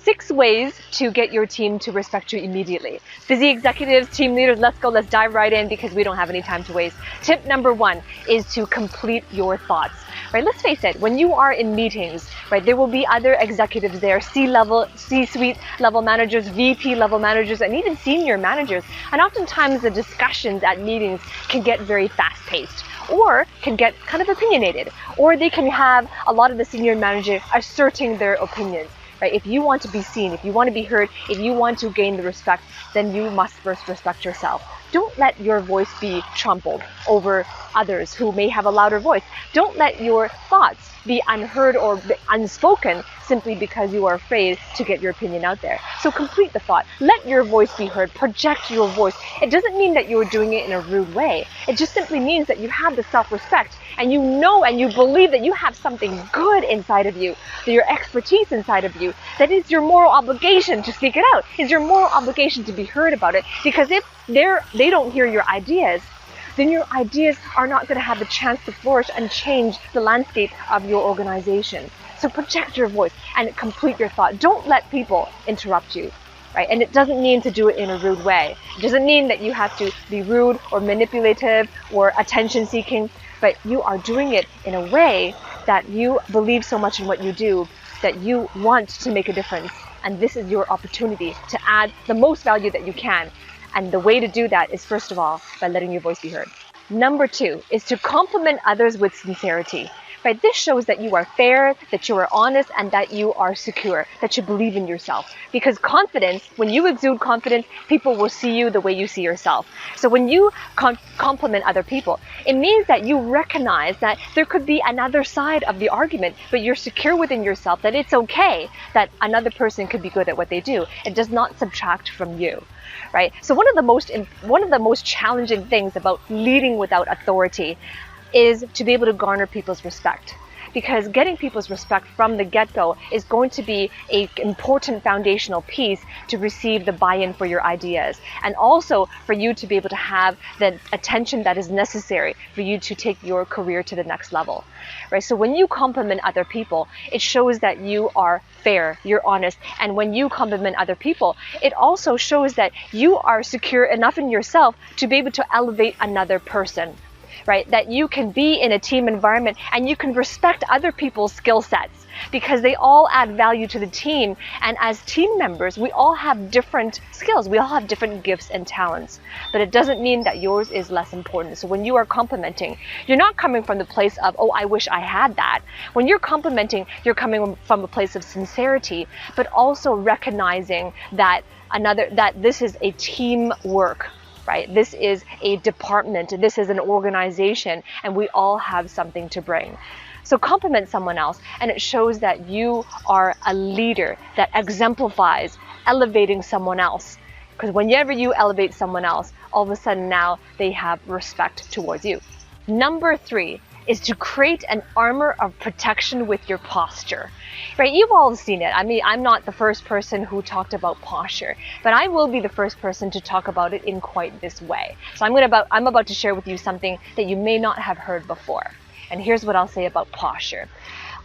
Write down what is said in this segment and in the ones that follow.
6 ways to get your team to respect you immediately. Busy executives, team leaders, let's go, let's dive right in because we don't have any time to waste. Tip number 1 is to complete your thoughts. Right, let's face it, when you are in meetings, right, there will be other executives there, C-level, C-suite level managers, VP level managers, and even senior managers. And oftentimes the discussions at meetings can get very fast-paced, or can get kind of opinionated, or they can have a lot of the senior managers asserting their opinions. Right? If you want to be seen, if you want to be heard, if you want to gain the respect, then you must first respect yourself. Don't let your voice be trampled over others who may have a louder voice. Don't let your thoughts be unheard or unspoken simply because you are afraid to get your opinion out there. So complete the thought. Let your voice be heard. Project your voice. It doesn't mean that you're doing it in a rude way. It just simply means that you have the self-respect and you know and you believe that you have something good inside of you, that your expertise inside of you, that is your moral obligation to speak it out. It's your moral obligation to be heard about it, because if they don't hear your ideas, then your ideas are not going to have the chance to flourish and change the landscape of your organization. So project your voice and complete your thought. Don't let people interrupt you, right? And it doesn't mean to do it in a rude way. It doesn't mean that you have to be rude or manipulative or attention seeking, but you are doing it in a way that you believe so much in what you do that you want to make a difference. And this is your opportunity to add the most value that you can. And the way to do that is, first of all, by letting your voice be heard. Number 2 is to compliment others with sincerity. Right? This shows that you are fair, that you are honest, and that you are secure, that you believe in yourself. Because confidence, when you exude confidence, people will see you the way you see yourself. So when you compliment other people, it means that you recognize that there could be another side of the argument, but you're secure within yourself that it's okay that another person could be good at what they do. It does not subtract from you. Right? So one of the most challenging things about leading without authority is to be able to garner people's respect. Because getting people's respect from the get-go is going to be an important foundational piece to receive the buy-in for your ideas, and also for you to be able to have the attention that is necessary for you to take your career to the next level. Right? So when you compliment other people, it shows that you are fair, you're honest, and when you compliment other people, it also shows that you are secure enough in yourself to be able to elevate another person. Right? That you can be in a team environment and you can respect other people's skill sets because they all add value to the team. And as team members, we all have different skills. We all have different gifts and talents. But it doesn't mean that yours is less important. So when you are complimenting, you're not coming from the place of, oh, I wish I had that. When you're complimenting, you're coming from a place of sincerity, but also recognizing that this is a teamwork. Right? This is a department, this is an organization, and we all have something to bring. So compliment someone else, and it shows that you are a leader that exemplifies elevating someone else. Because whenever you elevate someone else, all of a sudden now they have respect towards you. Number 3 is to create an armor of protection with your posture. Right? You've all seen it. I mean, I'm not the first person who talked about posture, but I will be the first person to talk about it in quite this way. So I'm about to share with you something that you may not have heard before. And here's what I'll say about posture.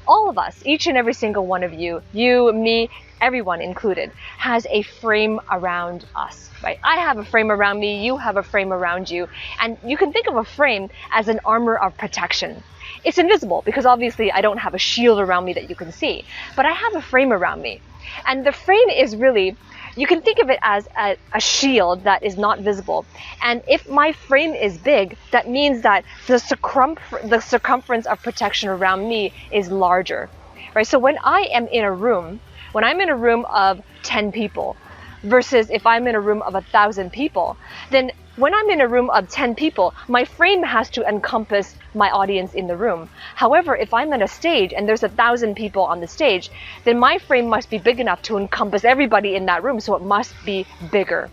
All of us, each and every single one of you, me, everyone included, has a frame around us. Right? I have a frame around me, you have a frame around you, and you can think of a frame as an armor of protection. It's invisible because obviously I don't have a shield around me that you can see, but I have a frame around me. And the frame is really, you can think of it as a shield that is not visible. And if my frame is big, that means that the circumference of protection around me is larger. Right? So when I am in a room, when I'm in a room of 10 people, versus if I'm in a room of 1,000 people, then when I'm in a room of 10 people, my frame has to encompass my audience in the room. However, if I'm on a stage and there's 1,000 people on the stage, then my frame must be big enough to encompass everybody in that room, so it must be bigger.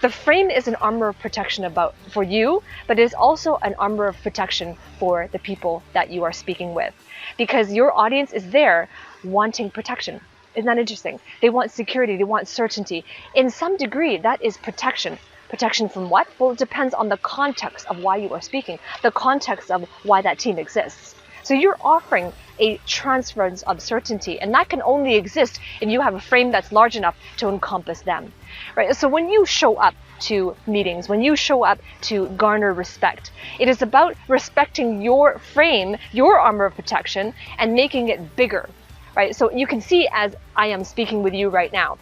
The frame is an armor of protection for you, but it is also an armor of protection for the people that you are speaking with, because your audience is there wanting protection. Isn't that interesting? They want security, they want certainty. In some degree, that is protection. Protection from what? Well, it depends on the context of why you are speaking, the context of why that team exists. So you're offering a transference of certainty. And that can only exist if you have a frame that's large enough to encompass them, right? So when you show up to meetings, when you show up to garner respect, it is about respecting your frame, your armor of protection, and making it bigger, right? So you can see as I am speaking with you right now,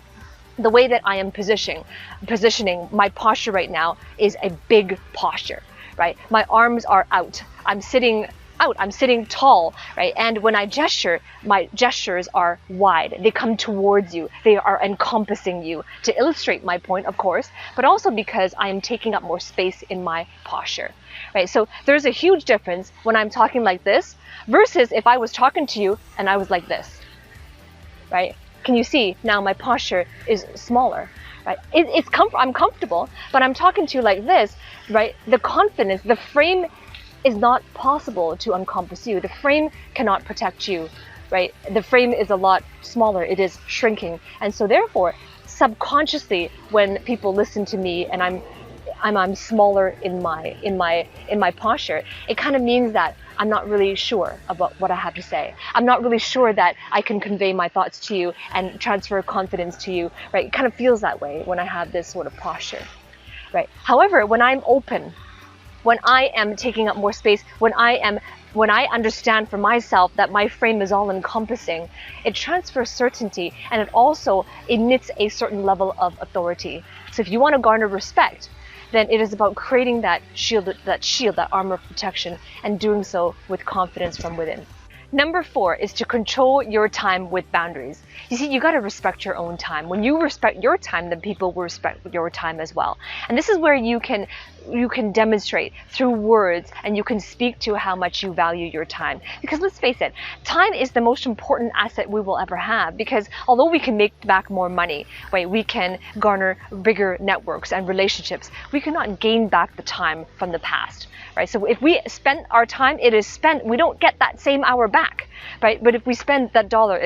the way that I am positioning my posture right now is a big posture, right? My arms are out. I'm sitting tall, right? And when I gesture, my gestures are wide. They come towards you. They are encompassing you to illustrate my point, of course, but also because I am taking up more space in my posture, right? So there's a huge difference when I'm talking like this versus if I was talking to you and I was like this, right? Can you see now my posture is smaller, right? I'm comfortable, but I'm talking to you like this, right? The confidence, the frame is not possible to encompass you. The frame cannot protect you, right? The frame is a lot smaller. It is shrinking. And so therefore, subconsciously, when people listen to me and I'm smaller in my posture, it kind of means that I'm not really sure about what I have to say. I'm not really sure that I can convey my thoughts to you and transfer confidence to you, right? It kind of feels that way when I have this sort of posture, right? However, when I'm open, when I am taking up more space, when I understand for myself that my frame is all encompassing, it transfers certainty and it also emits a certain level of authority. So if you want to garner respect, then it is about creating that shield, that armor of protection, and doing so with confidence from within. Number 4 is to control your time with boundaries. You see, you got to respect your own time. When you respect your time, then people will respect your time as well. And this is where you can demonstrate through words, and you can speak to how much you value your time. Because let's face it, time is the most important asset we will ever have, because although we can make back more money, right, we can garner bigger networks and relationships, we cannot gain back the time from the past. Right? So if we spend our time, it is spent. We don't get that same hour back, right? But if we spend that dollar,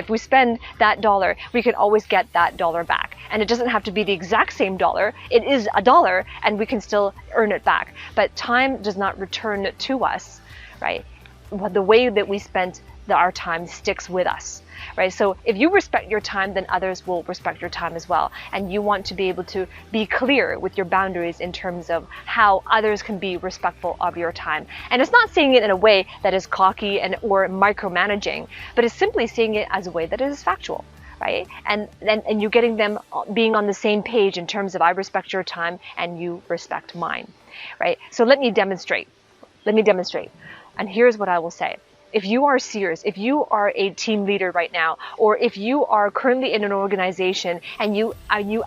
we can always get that dollar back. And it doesn't have to be the exact same dollar. It is a dollar, and we can still earn it back. But time does not return to us, right? The way that we spent our time sticks with us, right? So if you respect your time, then others will respect your time as well. And you want to be able to be clear with your boundaries in terms of how others can be respectful of your time. And it's not saying it in a way that is cocky or micromanaging, but it's simply saying it as a way that is factual, right? And you getting them being on the same page in terms of I respect your time and you respect mine, right? So let me demonstrate. And here's what I will say. If you are serious, if you are a team leader right now, or if you are currently in an organization and you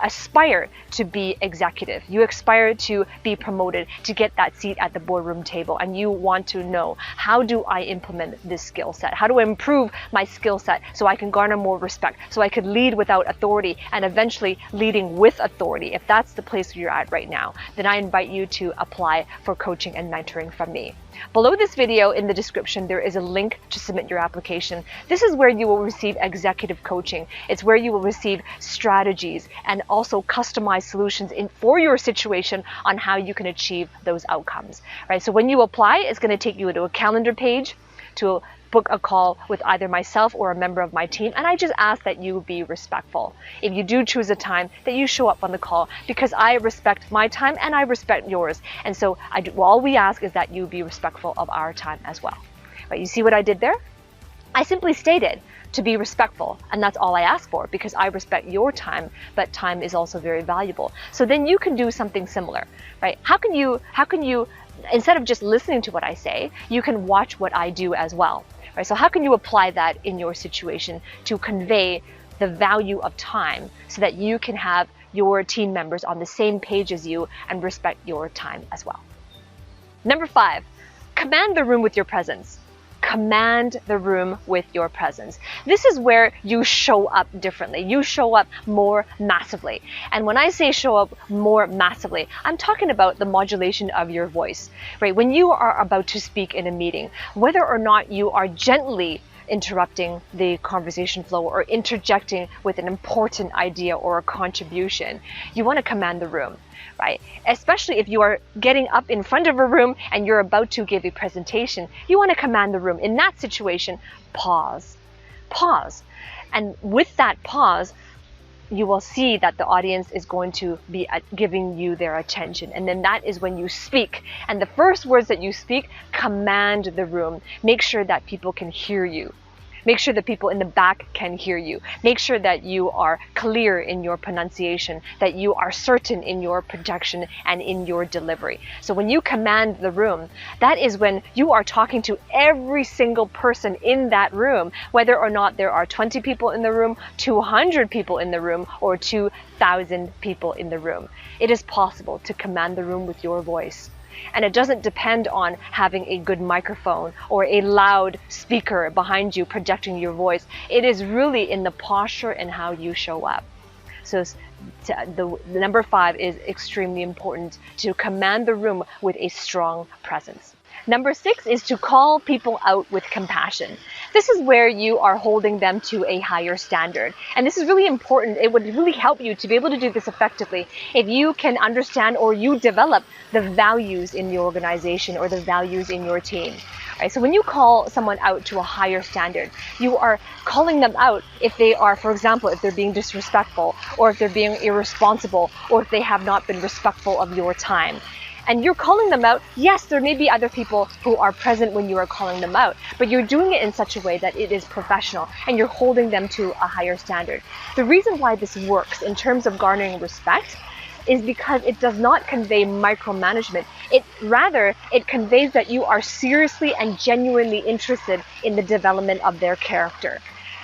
aspire to be executive, you aspire to be promoted, to get that seat at the boardroom table, and you want to know, how do I implement this skill set? How do I improve my skill set so I can garner more respect, so I can lead without authority and eventually leading with authority? If that's the place you're at right now, then I invite you to apply for coaching and mentoring from me. Below this video in the description, there is a link to submit your application. This is where you will receive executive coaching. It's where you will receive strategies and also customized solutions for your situation on how you can achieve those outcomes, right? So when you apply, it's going to take you to a calendar page to book a call with either myself or a member of my team, and I just ask that you be respectful. If you do choose a time, that you show up on the call, because I respect my time and I respect yours. And so all we ask is that you be respectful of our time as well. But you see what I did there? I simply stated to be respectful, and that's all I ask for, because I respect your time, but time is also very valuable. So then you can do something similar, right? How can you, instead of just listening to what I say, you can watch what I do as well. Right? So how can you apply that in your situation to convey the value of time so that you can have your team members on the same page as you and respect your time as well? Number 5, command the room with your presence. Command the room with your presence. This is where you show up differently. You show up more massively. And when I say show up more massively, I'm talking about the modulation of your voice, right? When you are about to speak in a meeting, whether or not you are gently interrupting the conversation flow or interjecting with an important idea or a contribution. You want to command the room, right? Especially if you are getting up in front of a room and you're about to give a presentation, you want to command the room. In that situation, pause. Pause. And with that pause, you will see that the audience is going to be giving you their attention. And then that is when you speak. And the first words that you speak, command the room. Make sure that people can hear you. Make sure that people in the back can hear you. Make sure that you are clear in your pronunciation, that you are certain in your projection and in your delivery. So when you command the room, that is when you are talking to every single person in that room, whether or not there are 20 people in the room, 200 people in the room, or 2,000 people in the room. It is possible to command the room with your voice. And it doesn't depend on having a good microphone or a loud speaker behind you projecting your voice. It is really in the posture and how you show up. So the number 5 is extremely important, to command the room with a strong presence. Number 6 is to call people out with compassion. This is where you are holding them to a higher standard. And this is really important. It would really help you to be able to do this effectively if you can understand or you develop the values in your organization or the values in your team. Right? So when you call someone out to a higher standard, you are calling them out if they are, for example, if they're being disrespectful, or if they're being irresponsible, or if they have not been respectful of your time. And you're calling them out. Yes, there may be other people who are present when you are calling them out, but you're doing it in such a way that it is professional and you're holding them to a higher standard. The reason why this works in terms of garnering respect is because it does not convey micromanagement. It conveys that you are seriously and genuinely interested in the development of their character.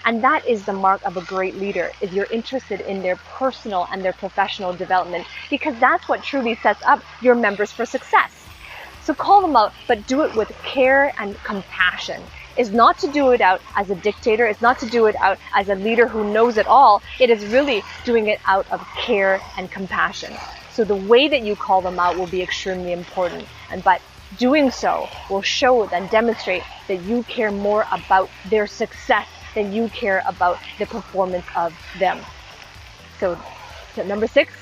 And that is the mark of a great leader, is you're interested in their personal and their professional development, because that's what truly sets up your members for success. So call them out, but do it with care and compassion. It's not to do it out as a dictator. It's not to do it out as a leader who knows it all. It is really doing it out of care and compassion. So the way that you call them out will be extremely important. But doing so will show and demonstrate that you care more about their success than you care about the performance of them. So number 6,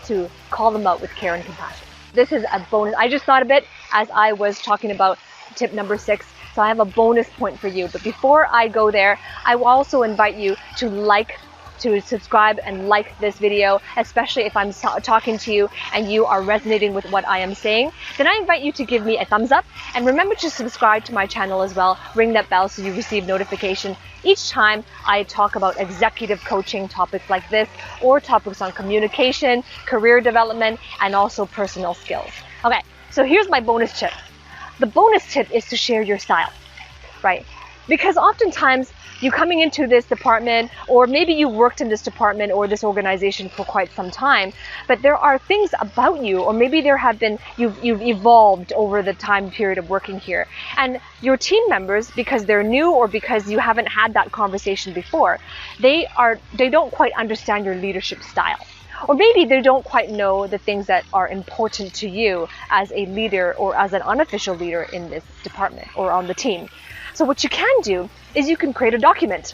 to call them out with care and compassion. This is a bonus. I just thought of it as I was talking about tip number 6. So I have a bonus point for you. But before I go there, I will also invite you to subscribe and like this video, especially if I'm talking to you and you are resonating with what I am saying. Then I invite you to give me a thumbs up, and remember to subscribe to my channel as well. Ring that bell so you receive notification each time I talk about executive coaching topics like this, or topics on communication, career development, and also personal skills. Okay, so here's my bonus tip. The bonus tip is to share your style, right? Because oftentimes you coming into this department, or maybe you worked in this department or this organization for quite some time, but there are things about you, or maybe you've evolved over the time period of working here. And your team members, because they're new or because you haven't had that conversation before, they don't quite understand your leadership style. Or maybe they don't quite know the things that are important to you as a leader or as an unofficial leader in this department or on the team. So what you can do is you can create a document.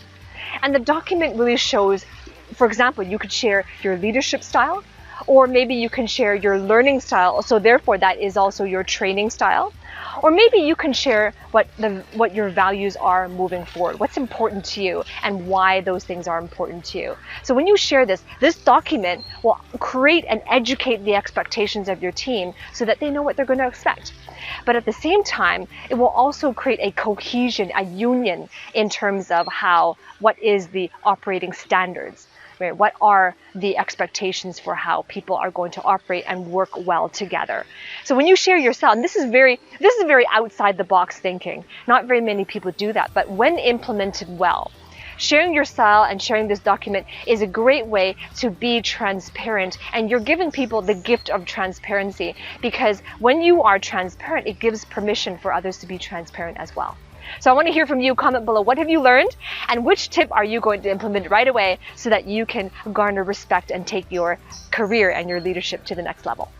And the document really shows, for example, you could share your leadership style, or maybe you can share your learning style. So therefore that is also your training style. Or maybe you can share what your values are moving forward, what's important to you and why those things are important to you. So when you share this document will create and educate the expectations of your team so that they know what they're going to expect. But at the same time, it will also create a cohesion, a union in terms of what is the operating standards. Right? What are the expectations for how people are going to operate and work well together? So when you share your style, and this is very outside the box thinking. Not very many people do that, but when implemented well, sharing your style and sharing this document is a great way to be transparent, and you're giving people the gift of transparency, because when you are transparent, it gives permission for others to be transparent as well. So I want to hear from you. Comment below. What have you learned, and which tip are you going to implement right away so that you can garner respect and take your career and your leadership to the next level?